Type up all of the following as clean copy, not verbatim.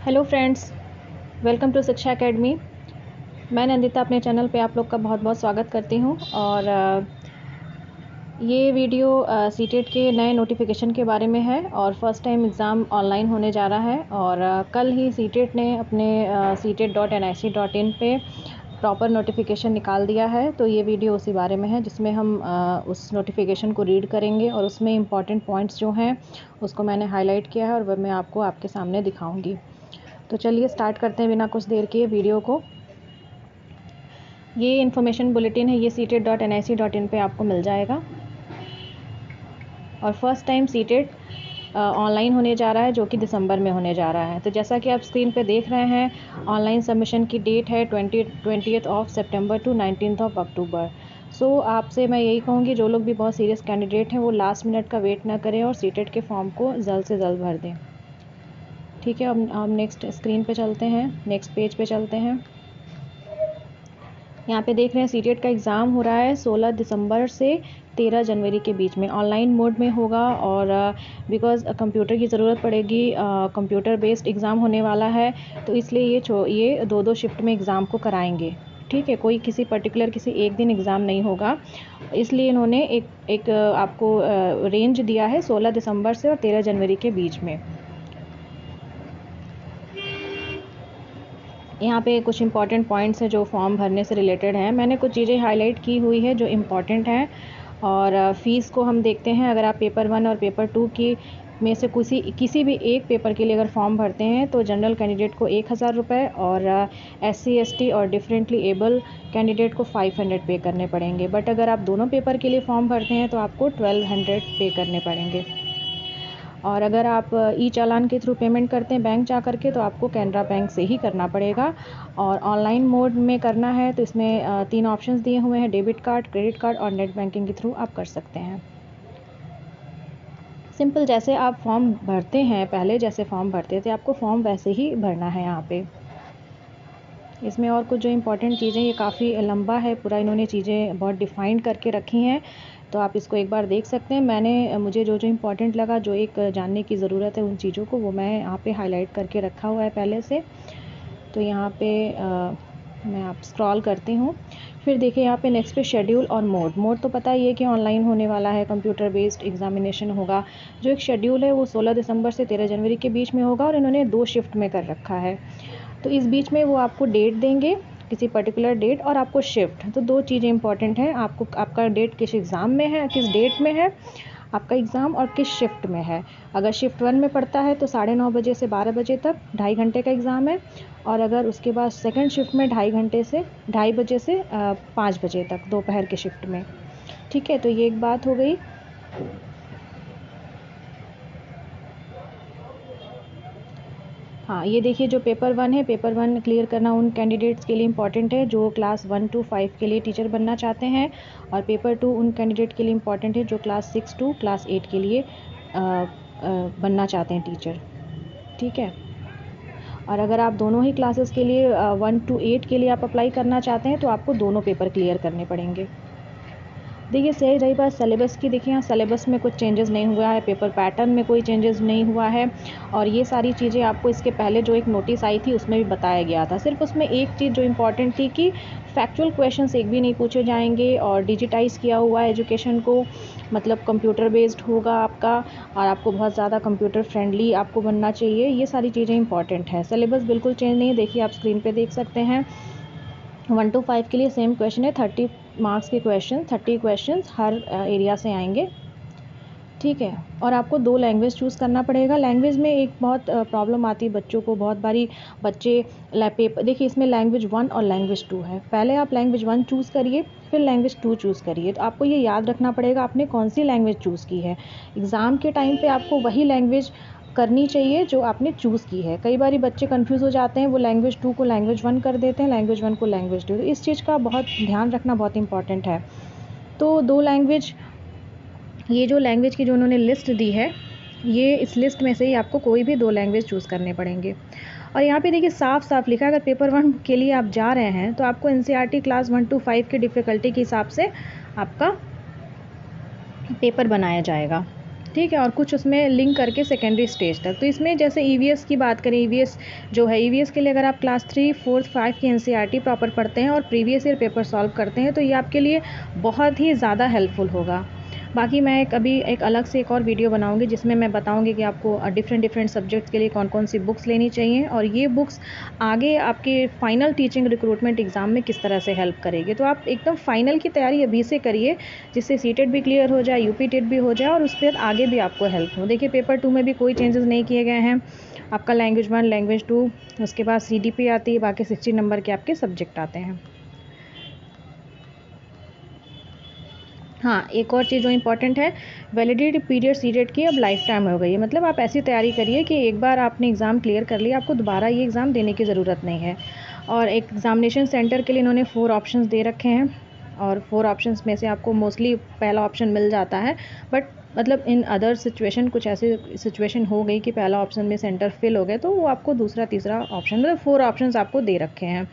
Hello friends, welcome to शिक्षा academy. मैं नंदिता अपने चैनल पे आप लोग का बहुत बहुत स्वागत करती हूँ। और ये वीडियो सीटेट के नए नोटिफिकेशन के बारे में है और फर्स्ट टाइम एग्ज़ाम ऑनलाइन होने जा रहा है। और कल ही सीटेट ने अपने CTET.nic.in पे प्रॉपर नोटिफिकेशन निकाल दिया है। तो ये वीडियो उसी बारे में है जिसमें हम उस नोटिफिकेशन को रीड करेंगे और उसमें इम्पॉर्टेंट पॉइंट्स जो हैं उसको मैंने हाईलाइट किया है और वह मैं आपको आपके सामने दिखाऊंगी। तो चलिए स्टार्ट करते हैं बिना कुछ देर के वीडियो को। ये इन्फॉर्मेशन बुलेटिन है, ये CTET.nic.in पे आपको मिल जाएगा। और फर्स्ट टाइम सीटेट ऑनलाइन होने जा रहा है जो कि दिसंबर में होने जा रहा है। तो जैसा कि आप स्क्रीन पे देख रहे हैं, ऑनलाइन सबमिशन की डेट है 20th सितंबर टू 19th अक्टूबर। सो आपसे मैं यही कहूँगी, जो लोग भी बहुत सीरियस कैंडिडेट हैं वो लास्ट मिनट का वेट ना करें और सीटेट के फॉर्म को जल्द से जल्द भर दें। ठीक है, अब हम नेक्स्ट स्क्रीन पे चलते हैं, नेक्स्ट पेज पे चलते हैं। यहाँ पे देख रहे हैं सीटेट का एग्ज़ाम हो रहा है 16 दिसंबर से 13 जनवरी के बीच में, ऑनलाइन मोड में होगा। और बिकॉज़ कंप्यूटर की ज़रूरत पड़ेगी, कंप्यूटर बेस्ड एग्ज़ाम होने वाला है, तो इसलिए ये दो शिफ्ट में एग्ज़ाम को कराएंगे। ठीक है, कोई किसी पर्टिकुलर किसी एक दिन एग्ज़ाम नहीं होगा, इसलिए इन्होंने एक आपको रेंज दिया है 16 दिसंबर से और 13 जनवरी के बीच में। यहाँ पे कुछ इंपॉर्टेंट पॉइंट्स हैं जो फॉर्म भरने से रिलेटेड हैं। मैंने कुछ चीज़ें हाईलाइट की हुई है जो इम्पॉर्टेंट हैं। और फ़ीस को हम देखते हैं। अगर आप पेपर 1 और पेपर 2 की में से किसी भी एक पेपर के लिए अगर फॉर्म भरते हैं तो जनरल कैंडिडेट को 1000 रुपये और SC ST और डिफरेंटली एबल कैंडिडेट को 500 पे करने पड़ेंगे। बट अगर आप दोनों पेपर के लिए फॉर्म भरते हैं तो आपको 1200 पे करने पड़ेंगे। और अगर आप ई चालान के थ्रू पेमेंट करते हैं बैंक जा कर के, तो आपको कैनरा बैंक से ही करना पड़ेगा। और ऑनलाइन मोड में करना है तो इसमें 3 ऑप्शंस दिए हुए हैं, डेबिट कार्ड, क्रेडिट कार्ड और नेट बैंकिंग के थ्रू आप कर सकते हैं। सिंपल, जैसे आप फॉर्म भरते हैं, पहले जैसे फॉर्म भरते थे आपको फॉर्म वैसे ही भरना है। यहाँ पे इसमें और कुछ जो इम्पोर्टेंट चीज़ें, ये काफ़ी लंबा है पूरा, इन्होंने चीज़ें बहुत डिफ़ाइन करके रखी हैं, तो आप इसको एक बार देख सकते हैं। मुझे जो इम्पोर्टेंट लगा, जो एक जानने की ज़रूरत है उन चीज़ों को, वो मैं यहाँ पे हाईलाइट करके रखा हुआ है पहले से। तो यहाँ पे मैं आप स्क्रॉल करती हूँ। फिर देखिए यहाँ पे नेक्स्ट पे शेड्यूल और मोड तो पता ही है कि ऑनलाइन होने वाला है, कंप्यूटर बेस्ड एग्जामिनेशन होगा। जो एक शेड्यूल है वो 16 दिसंबर से 13 जनवरी के बीच में होगा और इन्होंने 2 शिफ्ट में कर रखा है। तो इस बीच में वो आपको डेट देंगे, किसी पर्टिकुलर डेट, और आपको शिफ्ट। तो 2 चीज़ें इंपॉर्टेंट हैं, आपका डेट किस एग्ज़ाम में है, किस डेट में है आपका एग्ज़ाम, और किस शिफ्ट में है। अगर शिफ्ट 1 में पड़ता है तो 9:30 बजे से 12 बजे तक 2.5 घंटे का एग्ज़ाम है। और अगर उसके बाद सेकंड शिफ्ट में 2.5 बजे से 5 बजे तक दोपहर के शिफ्ट में। ठीक है, तो ये एक बात हो गई। हाँ, ये देखिए जो पेपर 1 है, पेपर 1 क्लियर करना उन कैंडिडेट्स के लिए इम्पॉर्टेंट है जो क्लास 1 to 5 के लिए टीचर बनना चाहते हैं। और पेपर 2 उन कैंडिडेट के लिए इम्पॉर्टेंट है जो क्लास 6 to क्लास 8 के लिए बनना चाहते हैं टीचर। ठीक है, और अगर आप दोनों ही क्लासेस के लिए 1 to 8 के लिए आप अप्लाई करना चाहते हैं तो आपको दोनों पेपर क्लियर करने पड़ेंगे। देखिए, सही रही बात सिलेबस की, देखिए यहाँ सिलेबस में कुछ चेंजेस नहीं हुआ है, पेपर पैटर्न में कोई चेंजेस नहीं हुआ है। और ये सारी चीज़ें आपको इसके पहले जो एक नोटिस आई थी उसमें भी बताया गया था। सिर्फ उसमें एक चीज़ जो इम्पॉर्टेंट थी कि फैक्चुअल क्वेश्चंस एक भी नहीं पूछे जाएंगे और डिजिटाइज़ किया हुआ है एजुकेशन को, मतलब कंप्यूटर बेस्ड होगा आपका, और आपको बहुत ज़्यादा कंप्यूटर फ्रेंडली आपको बनना चाहिए। ये सारी चीज़ें इंपॉर्टेंट है। सिलेबस बिल्कुल चेंज नहीं है, देखिए आप स्क्रीन पर देख सकते हैं। 1 to 5 के लिए सेम क्वेश्चन है, 30 मार्क्स के क्वेश्चन, 30 क्वेश्चन हर एरिया से आएंगे। ठीक है, और आपको 2 लैंग्वेज चूज़ करना पड़ेगा। लैंग्वेज में एक बहुत प्रॉब्लम आती है बच्चों को, बहुत बारी बच्चे पेपर, देखिए इसमें लैंग्वेज 1 और लैंग्वेज 2 है। पहले आप लैंग्वेज 1 चूज़ करिए, फिर लैंग्वेज 2 चूज़ करिए। तो आपको ये याद रखना पड़ेगा आपने कौन सी लैंग्वेज चूज़ की है। एग्ज़ाम के टाइम पे आपको वही लैंग्वेज करनी चाहिए जो आपने चूज़ की है। कई बारी बच्चे कंफ्यूज हो जाते हैं, वो लैंग्वेज 2 को लैंग्वेज 1 कर देते हैं, लैंग्वेज 1 को लैंग्वेज 2। तो इस चीज़ का बहुत ध्यान रखना बहुत इंपॉर्टेंट है। तो 2 लैंग्वेज, ये जो लैंग्वेज की जो उन्होंने लिस्ट दी है, ये इस लिस्ट में से ही आपको कोई भी 2 लैंग्वेज चूज़ करने पड़ेंगे। और यहाँ पे देखिए साफ साफ लिखा है, अगर पेपर 1 के लिए आप जा रहे हैं तो आपको NCERT क्लास 1 to 5 की डिफ़िकल्टी के हिसाब से आपका पेपर बनाया जाएगा। ठीक है, और कुछ उसमें लिंक करके सेकेंडरी स्टेज तक। तो इसमें जैसे ईवीएस की बात करें, ईवीएस जो है, ईवीएस के लिए अगर आप क्लास 3, 4, 5 की एनसीईआरटी प्रॉपर पढ़ते हैं और प्रीवियस ईयर पेपर सॉल्व करते हैं तो ये आपके लिए बहुत ही ज़्यादा हेल्पफुल होगा। बाकी मैं अभी एक अलग से एक और वीडियो बनाऊंगी जिसमें मैं बताऊंगी कि आपको डिफरेंट सब्जेक्ट्स के लिए कौन कौन सी बुक्स लेनी चाहिए और ये बुक्स आगे आपके फाइनल टीचिंग रिक्रूटमेंट एग्ज़ाम में किस तरह से हेल्प करेगी। तो आप एकदम फाइनल की तैयारी अभी से करिए जिससे सीटेट भी क्लियर हो जाए, यूपी टेट भी हो जाए और उस पर आगे भी आपको हेल्प हो। देखिए पेपर 2 में भी कोई चेंजेस नहीं किए गए हैं। आपका लैंग्वेज 1, लैंग्वेज 2, उसके बाद CDP आती है, बाकी 60 नंबर के आपके सब्जेक्ट आते हैं। हाँ, एक और चीज़ जो इम्पॉर्टेंट है, वैलिडिटी पीरियड सीटेट की अब लाइफ टाइम हो गई है। मतलब आप ऐसी तैयारी करिए कि एक बार आपने एग्ज़ाम क्लियर कर लिया, आपको दोबारा ये एग्ज़ाम देने की ज़रूरत नहीं है। और एग्ज़ामिनेशन सेंटर के लिए इन्होंने 4 ऑप्शंस दे रखे हैं और 4 ऑप्शंस में से आपको मोस्टली पहला ऑप्शन मिल जाता है, बट मतलब इन अदर सिचुएशन कुछ ऐसी सिचुएशन हो गई कि पहला ऑप्शन में सेंटर फिल हो गए तो वो आपको दूसरा तीसरा ऑप्शन, मतलब 4 ऑप्शंस आपको दे रखे हैं।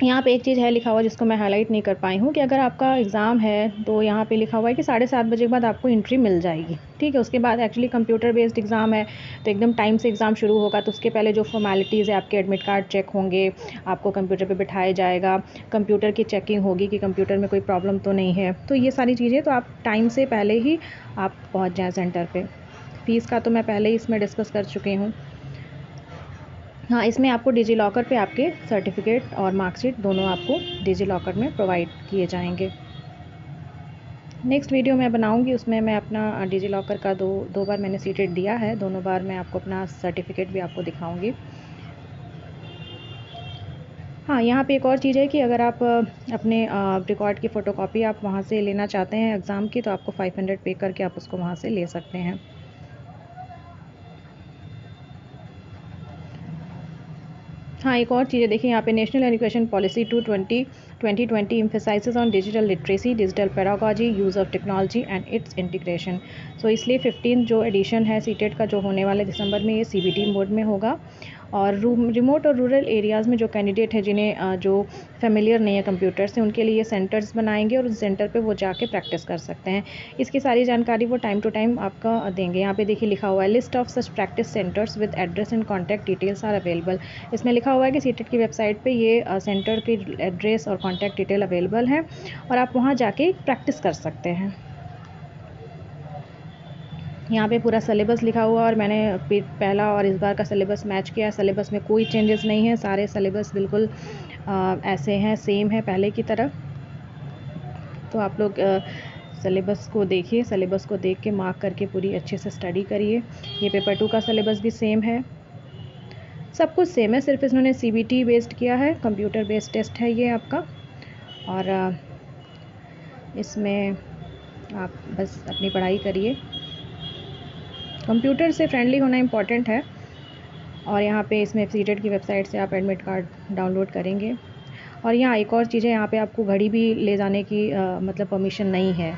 यहाँ पे एक चीज़ है लिखा हुआ जिसको मैं हाईलाइट नहीं कर पाई हूँ कि अगर आपका एग्ज़ाम है तो यहाँ पे लिखा हुआ है कि 7:30 बजे के बाद आपको एंट्री मिल जाएगी। ठीक है, उसके बाद एक्चुअली कंप्यूटर बेस्ड एग्ज़ाम है तो एकदम टाइम से एग्ज़ाम शुरू होगा। तो उसके पहले जो फॉर्मेलिटीज़ है, आपके एडमिट कार्ड चेक होंगे, आपको कंप्यूटर पर बिठाया जाएगा, कंप्यूटर की चेकिंग होगी कि कंप्यूटर में कोई प्रॉब्लम तो नहीं है। तो ये सारी चीज़ें तो आप टाइम से पहले ही आप पहुँच जाएँ सेंटर पर। फ़ीस का तो मैं पहले ही इसमें डिस्कस कर चुकी हूँ। हाँ, इसमें आपको डिजी लॉकर पे आपके सर्टिफिकेट और मार्कशीट दोनों आपको डिजी लॉकर में प्रोवाइड किए जाएंगे। नेक्स्ट वीडियो मैं बनाऊंगी, उसमें मैं अपना डिजी लॉकर का दो बार मैंने सीटेट दिया है, दोनों बार मैं आपको अपना सर्टिफिकेट भी आपको दिखाऊंगी। हाँ, यहाँ पे एक और चीज़ है कि अगर आप अपने रिकॉर्ड की फ़ोटोकॉपी आप वहाँ से लेना चाहते हैं एग्ज़ाम की तो आपको 500 पे करके आप उसको वहाँ से ले सकते हैं। हाँ, एक और चीज़ है, देखिए यहाँ पे national education policy 2020 emphasises on digital literacy, digital pedagogy, use of technology and its integration. So इसलिए 15 जो एडिशन है सीटेट का जो होने वाले दिसंबर में, ये CBT मोड में होगा। और रिमोट और रूरल एरियाज़ में जो कैंडिडेट है जिन्हें जो फेमिलियर नहीं है कंप्यूटर से, उनके लिए सेंटर्स बनाएंगे और उस सेंटर पे वो जाके प्रैक्टिस कर सकते हैं। इसकी सारी जानकारी वो टाइम टू टाइम आपका देंगे। यहाँ पे देखिए लिखा हुआ है list of such practice centres with address and contact details are available. इसमें लिखा हुआ है कि सीटेट की वेबसाइट पे ये सेंटर की एड्रेस और कॉन्टैक्ट डिटेल अवेलेबल है और आप वहाँ जाके प्रैक्टिस कर सकते हैं। यहाँ पे पूरा सिलेबस लिखा हुआ और मैंने पहला और इस बार का सिलेबस मैच किया। सिलेबस में कोई चेंजेस नहीं है, सारे सिलेबस बिल्कुल ऐसे हैं, सेम है पहले की तरह। तो आप लोग सिलेबस को देखिए, सिलेबस को देख के मार्क करके पूरी अच्छे से स्टडी करिए। ये पेपर 2 का सिलेबस भी सेम है, सब कुछ सेम है, सिर्फ इन्होंने CBT बेस्ड किया है, कंप्यूटर बेस्ड टेस्ट है ये आपका। और इसमें आप बस अपनी पढ़ाई करिए, कंप्यूटर से फ्रेंडली होना इम्पॉर्टेंट है। और यहाँ पे इसमें सीटेट की वेबसाइट से आप एडमिट कार्ड डाउनलोड करेंगे। और यहाँ एक और चीज़ है, यहाँ पे आपको घड़ी भी ले जाने की मतलब परमिशन नहीं है,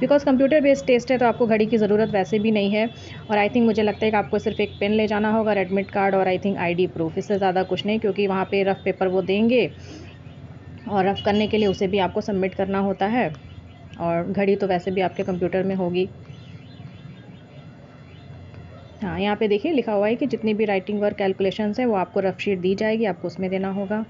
बिकॉज कंप्यूटर बेस्ड टेस्ट है तो आपको घड़ी की ज़रूरत वैसे भी नहीं है। और आई थिंक मुझे लगता है कि आपको सिर्फ एक पेन ले जाना होगा और एडमिट कार्ड और आई थिंक ID प्रूफ, इससे ज़्यादा कुछ नहीं, क्योंकि वहाँ पे रफ़ पेपर वो देंगे और रफ़ करने के लिए उसे भी आपको सबमिट करना होता है। और घड़ी तो वैसे भी आपके कंप्यूटर में होगी। हाँ, यहाँ पे देखिए लिखा हुआ है कि जितनी भी राइटिंग वर्क कैलकुलेशंस है वो आपको रफ शीट दी जाएगी, आपको उसमें देना होगा।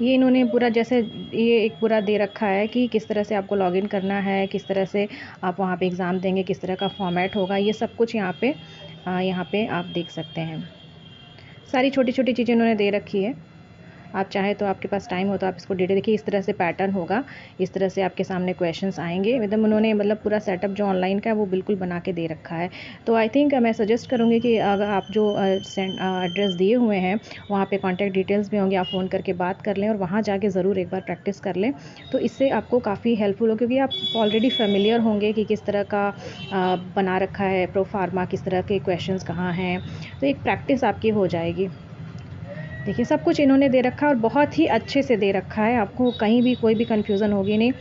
ये इन्होंने पूरा जैसे ये एक पूरा दे रखा है कि किस तरह से आपको लॉगिन करना है, किस तरह से आप वहाँ पे एग्ज़ाम देंगे, किस तरह का फॉर्मेट होगा, ये सब कुछ यहाँ पे आप देख सकते हैं। सारी छोटी छोटी चीज़ें इन्होंने दे रखी है। आप चाहे तो आपके पास टाइम हो तो आप इसको डिटेल देखिए, इस तरह से पैटर्न होगा, इस तरह से आपके सामने क्वेश्चंस आएंगे। मतलब उन्होंने मतलब पूरा सेटअप जो ऑनलाइन का है वो बिल्कुल बना के दे रखा है। तो आई थिंक मैं सजेस्ट करूँगी कि अगर आप जो एड्रेस दिए हुए हैं वहाँ पे कॉन्टैक्ट डिटेल्स भी होंगे, आप फ़ोन करके बात कर लें और वहाँ जाके ज़रूर एक बार प्रैक्टिस कर लें। तो इससे आपको काफ़ी हेल्पफुल हो, क्योंकि आप ऑलरेडी फेमिलियर होंगे कि किस तरह का बना रखा है प्रो फार्मा, किस तरह के क्वेश्चंस कहाँ हैं, तो एक प्रैक्टिस आपकी हो जाएगी। देखिए सब कुछ इन्होंने दे रखा है और बहुत ही अच्छे से दे रखा है, आपको कहीं भी कोई भी कन्फ्यूज़न होगी नहीं।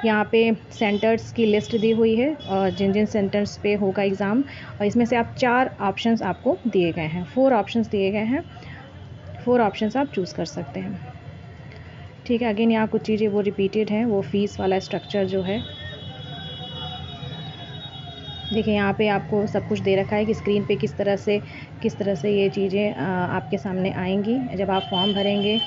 यहाँ पे सेंटर्स की लिस्ट दी हुई है और जिन जिन सेंटर्स पे होगा एग्ज़ाम, और इसमें से आप 4 ऑप्शंस आपको दिए गए हैं, 4 ऑप्शंस दिए गए हैं, 4 ऑप्शंस आप चूज़ कर सकते हैं। ठीक है। अगेन यहाँ कुछ चीज़ें वो रिपीटेड हैं, वो फीस वाला स्ट्रक्चर जो है। देखिए यहाँ पे आपको सब कुछ दे रखा है कि स्क्रीन पे किस तरह से ये चीज़ें आपके सामने आएंगी जब आप फॉर्म भरेंगे।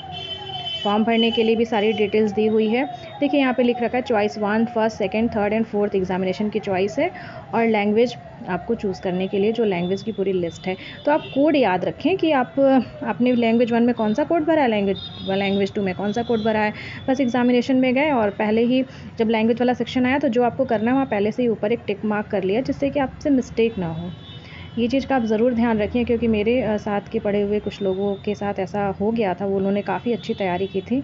फॉर्म भरने के लिए भी सारी डिटेल्स दी हुई है। देखिए यहाँ पे लिख रखा है choice 1, first, second, third and fourth examination की चॉइस है, और लैंग्वेज आपको चूज़ करने के लिए जो लैंग्वेज की पूरी लिस्ट है। तो आप कोड याद रखें कि आपने लैंग्वेज 1 में कौन सा कोड भरा है, लैंग्वेज 2 में कौन सा कोड भरा है। बस एग्जामिनेशन में गए और पहले ही जब लैंग्वेज वाला सेक्शन आया तो जो आपको करना है वहाँ पहले से ही ऊपर एक टिक मार्क कर लिया, जिससे कि आपसे मिस्टेक ना हो। ये चीज़ का आप ज़रूर ध्यान रखिए, क्योंकि मेरे साथ के पढ़े हुए कुछ लोगों के साथ ऐसा हो गया था। वो उन्होंने काफ़ी अच्छी तैयारी की थी।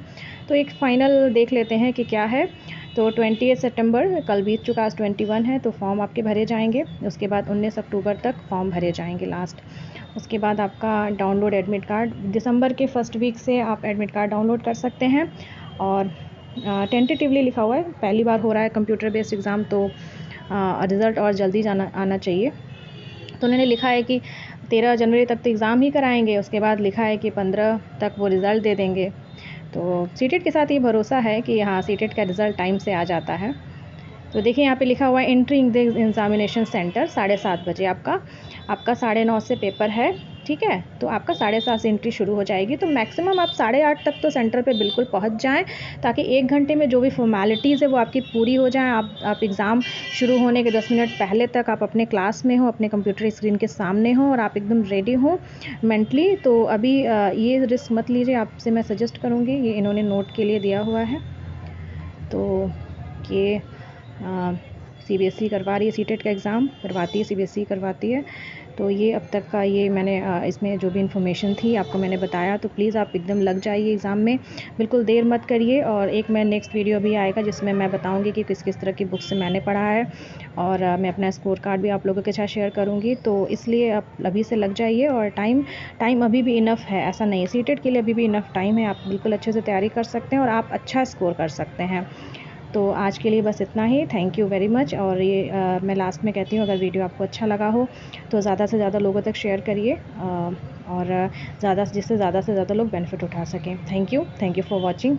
तो एक फ़ाइनल देख लेते हैं कि क्या है। तो 28 सितंबर कल बीत चुका, आज 21 है, तो फॉर्म आपके भरे जाएंगे। उसके बाद 19 अक्टूबर तक फॉर्म भरे जाएंगे लास्ट। उसके बाद आपका डाउनलोड एडमिट कार्ड, दिसंबर के फर्स्ट वीक से आप एडमिट कार्ड डाउनलोड कर सकते हैं। और टेंटेटिवली लिखा हुआ है, पहली बार हो रहा है कंप्यूटर बेस्ड एग्ज़ाम, तो रिज़ल्ट और जल्दी आना चाहिए। तो उन्होंने लिखा है कि 13 जनवरी तक तो एग्ज़ाम ही कराएंगे, उसके बाद लिखा है कि 15 तक वो रिज़ल्ट दे देंगे। तो सीटेट के साथ ये भरोसा है कि हाँ, सीटेट का रिज़ल्ट टाइम से आ जाता है। तो देखिए यहाँ पे लिखा हुआ है एंट्रिंग द एग्जामिनेशन सेंटर 7:30 बजे आपका 9:30 से पेपर है। ठीक है, तो आपका 7:30 से एंट्री शुरू हो जाएगी। तो मैक्सिमम आप 8:30 तक तो सेंटर पे बिल्कुल पहुंच जाएं, ताकि 1 घंटे में जो भी फॉर्मेलिटीज़ है वो आपकी पूरी हो जाएं। आप एग्ज़ाम शुरू होने के 10 मिनट पहले तक आप अपने क्लास में हो, अपने कंप्यूटर स्क्रीन के सामने हो, और आप एकदम रेडी हो मेंटली। तो अभी ये रिस्क मत लीजिए, आपसे मैं सजेस्ट करूँगी। ये इन्होंने नोट के लिए दिया हुआ है। तो ये CBSE करवा रही है, सीटेट का एग्ज़ाम करवाती है, CBSE करवाती है। तो ये अब तक का ये मैंने इसमें जो भी इन्फॉर्मेशन थी आपको मैंने बताया। तो प्लीज़ आप एकदम लग जाइए एग्ज़ाम में, बिल्कुल देर मत करिए। और एक मैं नेक्स्ट वीडियो भी आएगा जिसमें मैं बताऊंगी कि किस किस तरह की बुक से मैंने पढ़ा है, और मैं अपना स्कोर कार्ड भी आप लोगों के साथ शेयर करूँगी। तो इसलिए आप अभी से लग जाइए, और टाइम अभी भी इनफ है, ऐसा नहीं है। सीटेट के लिए अभी भी इनफ टाइम है, आप बिल्कुल अच्छे से तैयारी कर सकते हैं और आप अच्छा स्कोर कर सकते हैं। तो आज के लिए बस इतना ही। Thank you very much. और ये मैं लास्ट में कहती हूँ, अगर वीडियो आपको अच्छा लगा हो तो ज़्यादा से ज़्यादा लोगों तक शेयर करिए, और जिससे ज़्यादा से ज़्यादा लोग बेनिफिट उठा सकें। Thank you for watching.